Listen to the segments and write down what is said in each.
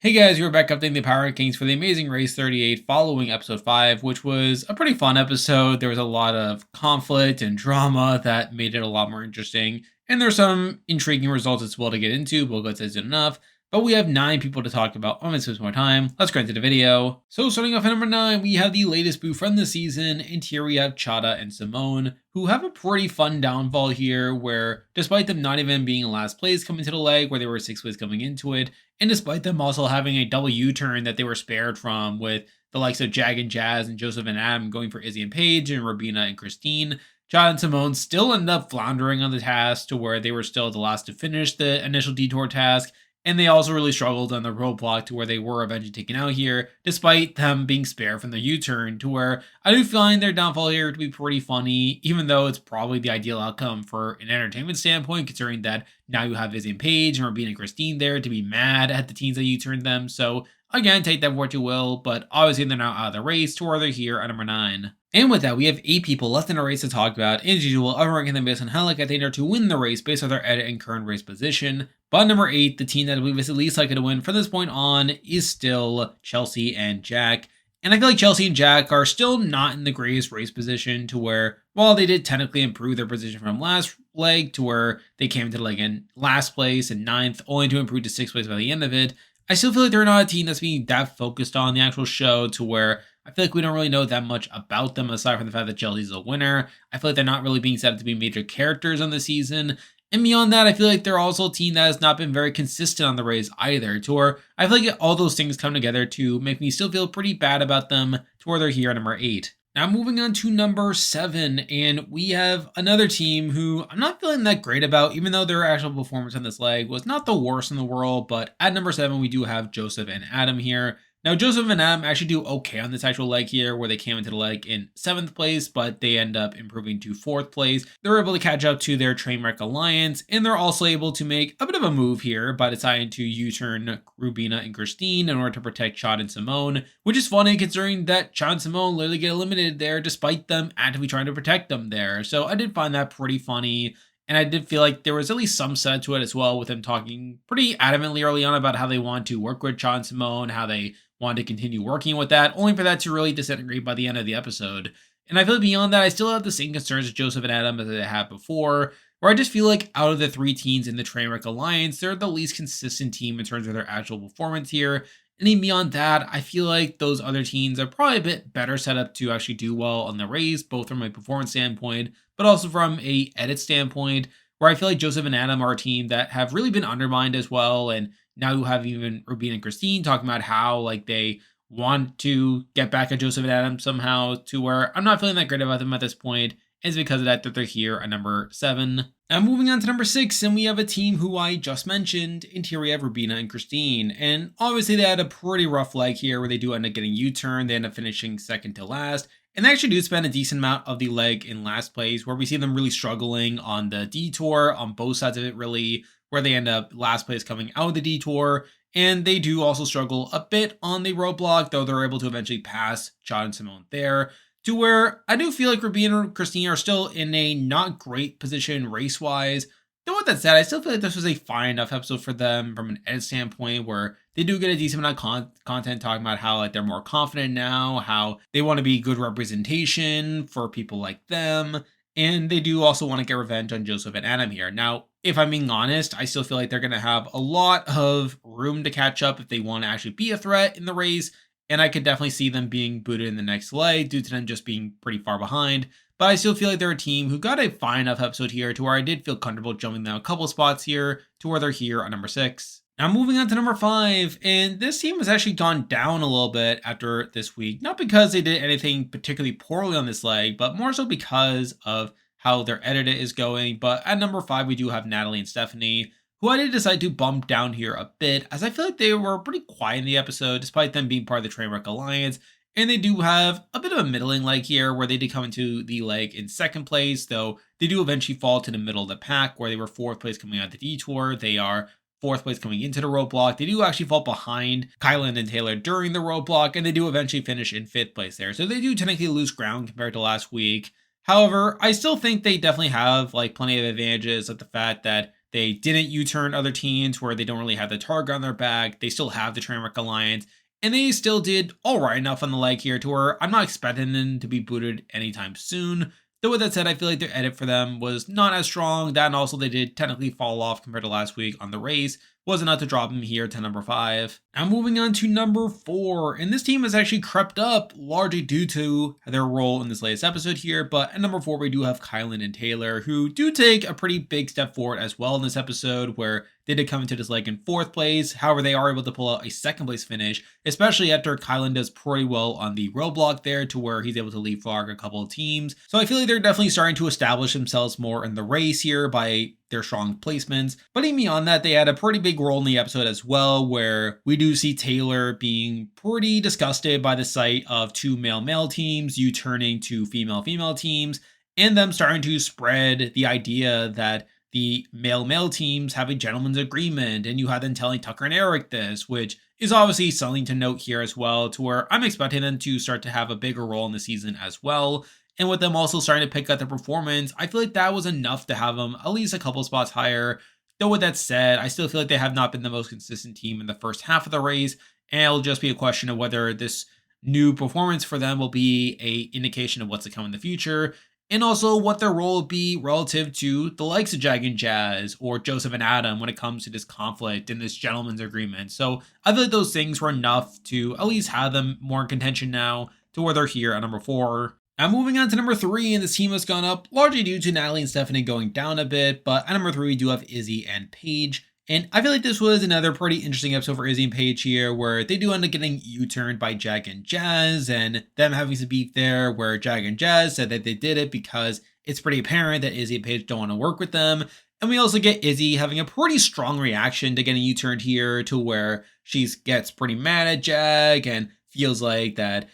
Hey guys, we're back updating the Power Rankings for the Amazing Race 38 following episode 5, which was a pretty fun episode. There was a lot of conflict and drama that made it a lot more interesting. And there's some intriguing results as well to get into, but we'll go to soon enough. But we have 9 people to talk about. I'm going to spend some more time. Let's get into the video. So starting off at number 9, we have the latest boo from the season. And here we have Chada and Simone, who have a pretty fun downfall here where despite them not even being in last place coming to the leg where they were 6th place coming into it, and despite them also having a double U-turn that they were spared from with the likes of Jag and Jazz and Joseph and Adam going for Izzy and Paige and Robina and Christine, John and Simone still ended up floundering on the task to where they were still the last to finish the initial detour task. And they also really struggled on the roadblock to where they were eventually taken out here, despite them being spared from the U-turn, to where I do find their downfall here to be pretty funny, even though it's probably the ideal outcome for an entertainment standpoint, considering that now you have Izzy and Paige and Rabina and Christine there to be mad at the teams that U-turned them. So again, take that for what you will, but obviously they're now out of the race to where they're here at number 9. And with that, we have 8 people left in the race to talk about. As usual, I'm ranking them based on how likely they are to win the race based on their edit and current race position. But number 8, the team that I believe is at least likely to win from this point on is still Chelsea and Jack. And I feel like Chelsea and Jack are still not in the greatest race position to where, while they did technically improve their position from last leg to where they came into like in last place and 9th, only to improve to 6th place by the end of it, I still feel like they're not a team that's being that focused on the actual show to where I feel like we don't really know that much about them aside from the fact that Chelsea's a winner. I feel like they're not really being set up to be major characters on the season. And beyond that, I feel like they're also a team that has not been very consistent on the race either. To where I feel like all those things come together to make me still feel pretty bad about them to where they're here at number 8. Now moving on to number 7, and we have another team who I'm not feeling that great about, even though their actual performance on this leg was not the worst in the world. But at number 7, we do have Joseph and Adam here. Now, Joseph and Adam actually do okay on this actual leg here, where they came into the leg in 7th place, but they end up improving to 4th place. They're able to catch up to their Trainwreck Alliance, and they're also able to make a bit of a move here by deciding to U-turn Rubina and Christine in order to protect Chad and Simone, which is funny considering that Chad and Simone literally get eliminated there despite them actively trying to protect them there. So I did find that pretty funny. And I did feel like there was at least some set to it as well, with them talking pretty adamantly early on about how they want to work with Chad and Simone, how they wanted to continue working with that, only for that to really disintegrate by the end of the episode. And I feel like beyond that, I still have the same concerns with Joseph and Adam as I had before, where I just feel like out of the 3 teams in the Trainwreck Alliance, they're the least consistent team in terms of their actual performance here. And even beyond that, I feel like those other teams are probably a bit better set up to actually do well on the race, both from a performance standpoint, but also from a edit standpoint, where I feel like Joseph and Adam are a team that have really been undermined as well. And now you have even Rubina and Christine talking about how like they want to get back at Joseph and Adam somehow, to where I'm not feeling that great about them at this point. It's because of that they're here at number 7. Now moving on to number 6, and we have a team who I just mentioned, and here we have Rubina and Christine. And obviously they had a pretty rough leg here where they do end up getting U-turn. They end up finishing second to last. And they actually do spend a decent amount of the leg in last place, where we see them really struggling on the detour, on both sides of it really, where they end up last place coming out of the detour. And they do also struggle a bit on the roadblock, though they're able to eventually pass Chad and Simone there. To where I do feel like Rubina and Christine are still in a not great position race-wise. Though with that said, I still feel like this was a fine enough episode for them from an edit standpoint, where they do get a decent amount of content talking about how like they're more confident now, how they want to be good representation for people like them, and they do also want to get revenge on Joseph and Adam here. Now, if I'm being honest, I still feel like they're going to have a lot of room to catch up if they want to actually be a threat in the race. And I could definitely see them being booted in the next leg due to them just being pretty far behind. But I still feel like they're a team who got a fine enough episode here to where I did feel comfortable jumping them a couple spots here to where they're here at number 6. Now moving on to number 5, and this team has actually gone down a little bit after this week. Not because they did anything particularly poorly on this leg, but more so because of how their edit is going. But at number 5, we do have Natalie and Stephanie, who I did decide to bump down here a bit, as I feel like they were pretty quiet in the episode, despite them being part of the Trainwreck Alliance. And they do have a bit of a middling leg here, where they did come into the leg in 2nd place, though they do eventually fall to the middle of the pack, where they were 4th place coming out the detour. They are 4th place coming into the roadblock. They do actually fall behind Kylan and Taylor during the roadblock, and they do eventually finish in 5th place there. So they do technically lose ground compared to last week. However, I still think they definitely have like plenty of advantages of the fact that They didn't U-turn other teams where they don't really have the target on their back. They still have the Trainwreck Alliance. And they still did all right enough on the leg here to where I'm not expecting them to be booted anytime soon. Though with that said, I feel like their edit for them was not as strong. That and also they did technically fall off compared to last week on the race. Was enough to drop them here to number 5. Now moving on to number 4. And this team has actually crept up largely due to their role in this latest episode here. But at number 4, we do have Kylan and Taylor, who do take a pretty big step forward as well in this episode, where they did come into this leg in 4th place. However, they are able to pull out a 2nd place finish, especially after Kylan does pretty well on the roadblock there to where he's able to leapfrog a couple of teams. So I feel like they're definitely starting to establish themselves more in the race here by their strong placements. But even beyond that, they had a pretty big role in the episode as well, where we do see Taylor being pretty disgusted by the sight of 2 male-male teams U-turning to female-female teams, and them starting to spread the idea that the male-male teams have a gentleman's agreement, and you have them telling Tucker and Eric this, which is obviously something to note here as well, to where I'm expecting them to start to have a bigger role in the season as well. And with them also starting to pick up their performance, I feel like that was enough to have them at least a couple spots higher. Though with that said, I still feel like they have not been the most consistent team in the first half of the race, and it'll just be a question of whether this new performance for them will be a indication of what's to come in the future, and also what their role will be relative to the likes of Jag and Jazz or Joseph and Adam when it comes to this conflict and this gentleman's agreement. So I feel like those things were enough to at least have them more in contention now to where they're here at number 4. Now moving on to number 3, and this team has gone up largely due to Natalie and Stephanie going down a bit, but at number 3 we do have Izzy and Paige. And I feel like this was another pretty interesting episode for Izzy and Paige here, where they do end up getting U-turned by Jag and Jazz, and them having some beef there, where Jag and Jazz said that they did it because it's pretty apparent that Izzy and Paige don't want to work with them. And we also get Izzy having a pretty strong reaction to getting U-turned here, to where she gets pretty mad at Jag and feels like that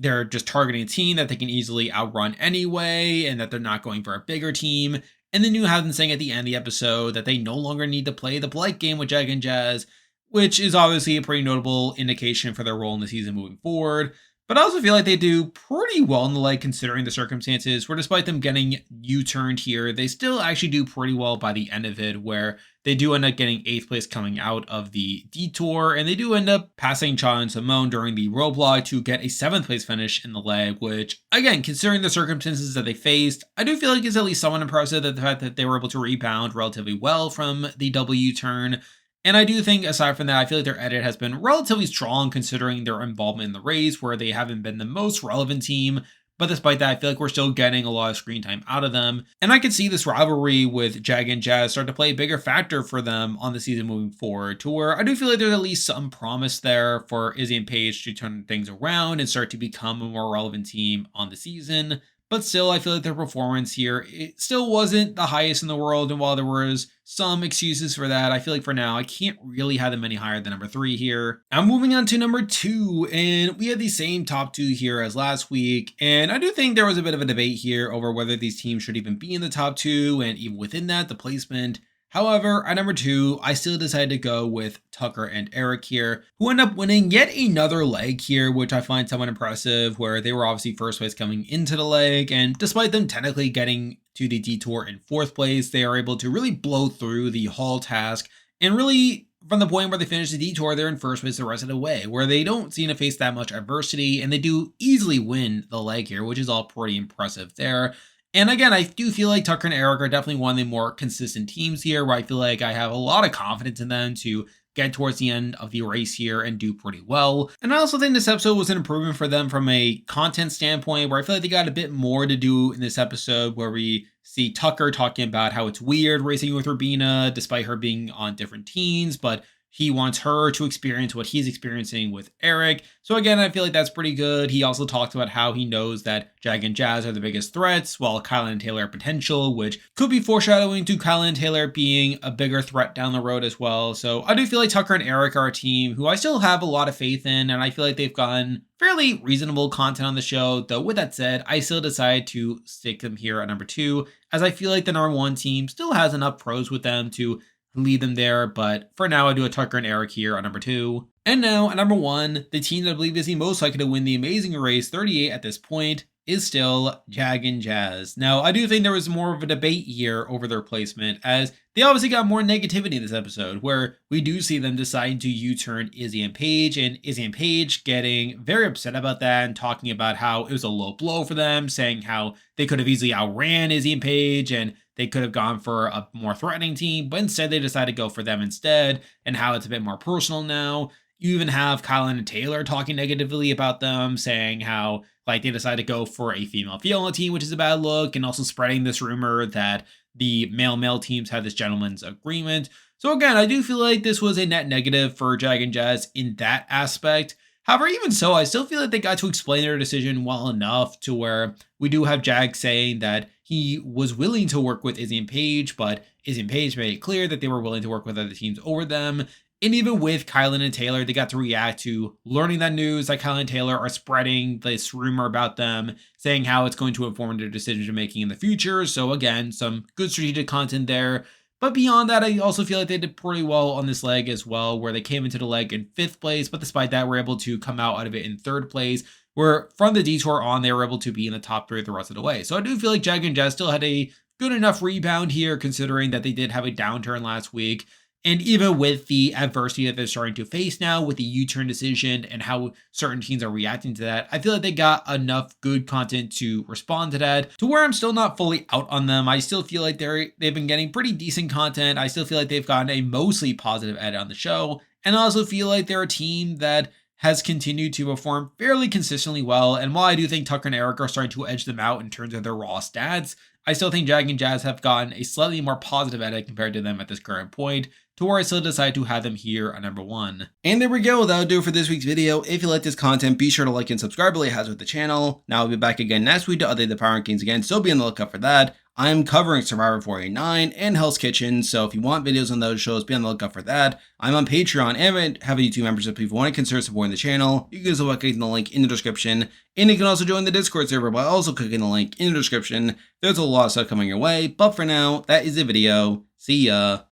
they're just targeting a team that they can easily outrun anyway, and that they're not going for a bigger team. And then you have them saying at the end of the episode that they no longer need to play the polite game with Jag and Jazz, which is obviously a pretty notable indication for their role in the season moving forward. But I also feel like they do pretty well in the leg considering the circumstances, where despite them getting U-turned here, they still actually do pretty well by the end of it, where they do end up getting 8th place coming out of the detour, and they do end up passing Cha and Simone during the roadblock to get a 7th place finish in the leg, which, again, considering the circumstances that they faced, I do feel like is at least somewhat impressive, that the fact that they were able to rebound relatively well from the W turn. And I do think, aside from that, I feel like their edit has been relatively strong considering their involvement in the race, where they haven't been the most relevant team. But despite that, I feel like we're still getting a lot of screen time out of them. And I could see this rivalry with Jag and Jazz start to play a bigger factor for them on the season moving forward, to where I do feel like there's at least some promise there for Izzy and Paige to turn things around and start to become a more relevant team on the season. But still, I feel like their performance here, it still wasn't the highest in the world. And while there was some excuses for that, I feel like for now, I can't really have them any higher than number 3 here. Now moving on to number 2, and we had the same top 2 here as last week. And I do think there was a bit of a debate here over whether these teams should even be in the top 2, and even within that, the placement. However, at number 2, I still decided to go with Tucker and Eric here, who end up winning yet another leg here, which I find somewhat impressive, where they were obviously first place coming into the leg, and despite them technically getting to the detour in 4th place, they are able to really blow through the haul task, and really, from the point where they finish the detour, they're in first place the rest of the way, where they don't seem to face that much adversity, and they do easily win the leg here, which is all pretty impressive there. And again, I do feel like Tucker and Eric are definitely one of the more consistent teams here, where I feel like I have a lot of confidence in them to get towards the end of the race here and do pretty well. And I also think this episode was an improvement for them from a content standpoint, where I feel like they got a bit more to do in this episode, where we see Tucker talking about how it's weird racing with Rubina, despite her being on different teams, but he wants her to experience what he's experiencing with Eric. So again, I feel like that's pretty good. He also talked about how he knows that Jag and Jazz are the biggest threats, while Kylan and Taylor are potential, which could be foreshadowing to Kylan and Taylor being a bigger threat down the road as well. So I do feel like Tucker and Eric are a team who I still have a lot of faith in, and I feel like they've gotten fairly reasonable content on the show. Though with that said, I still decide to stick them here at number 2, as I feel like the number 1 team still has enough pros with them to lead them there, but for now I do a Tucker and Eric here at number 2. And now at number 1, the team that I believe is the most likely to win the Amazing Race 38 at this point, is still Jag and Jazz. Now, I do think there was more of a debate here over their placement, as they obviously got more negativity in this episode, where we do see them deciding to U-turn Izzy and Paige getting very upset about that and talking about how it was a low blow for them, saying how they could have easily outran Izzy and Paige and they could have gone for a more threatening team, but instead they decided to go for them instead, and how it's a bit more personal now. You even have Kylan and Taylor talking negatively about them, saying how like they decided to go for a female on the team, which is a bad look, and also spreading this rumor that the male teams had this gentleman's agreement. So again, I do feel like this was a net negative for Jag and Jazz in that aspect. However, even so, I still feel like they got to explain their decision well enough to where we do have Jag saying that he was willing to work with Izzy and Paige, but Izzy and Paige made it clear that they were willing to work with other teams over them. And even with Kylan and Taylor, they got to react to learning that news that Kylan and Taylor are spreading this rumor about them, saying how it's going to inform their decision making in the future. So again, some good strategic content there. But beyond that, I also feel like they did pretty well on this leg as well, where they came into the leg in 5th place, but despite that, were able to come out of it in 3rd place, where from the detour on, they were able to be in the top 3 the rest of the way. So I do feel like Jag and Jazz still had a good enough rebound here, considering that they did have a downturn last week. And even with the adversity that they're starting to face now with the U-turn decision and how certain teams are reacting to that, I feel like they got enough good content to respond to that, to where I'm still not fully out on them. I still feel like they've been getting pretty decent content. I still feel like they've gotten a mostly positive edit on the show. And I also feel like they're a team that has continued to perform fairly consistently well. And while I do think Tucker and Eric are starting to edge them out in terms of their raw stats, I still think Jag and Jazz have gotten a slightly more positive edit compared to them at this current point, to where I still decide to have them here at number 1. And there we go, that'll do it for this week's video. If you like this content, be sure to like and subscribe really has with the channel. Now I'll be back again next week to update the power rankings again, so be on the lookout for that. I'm covering Survivor 489 and Hell's Kitchen, so if you want videos on those shows, be on the lookout for that. I'm on Patreon and have a YouTube membership if you want to consider supporting the channel. You can do so by clicking the link in the description, and you can also join the Discord server by also clicking the link in the description. There's a lot of stuff coming your way, but for now, that is the video. See ya!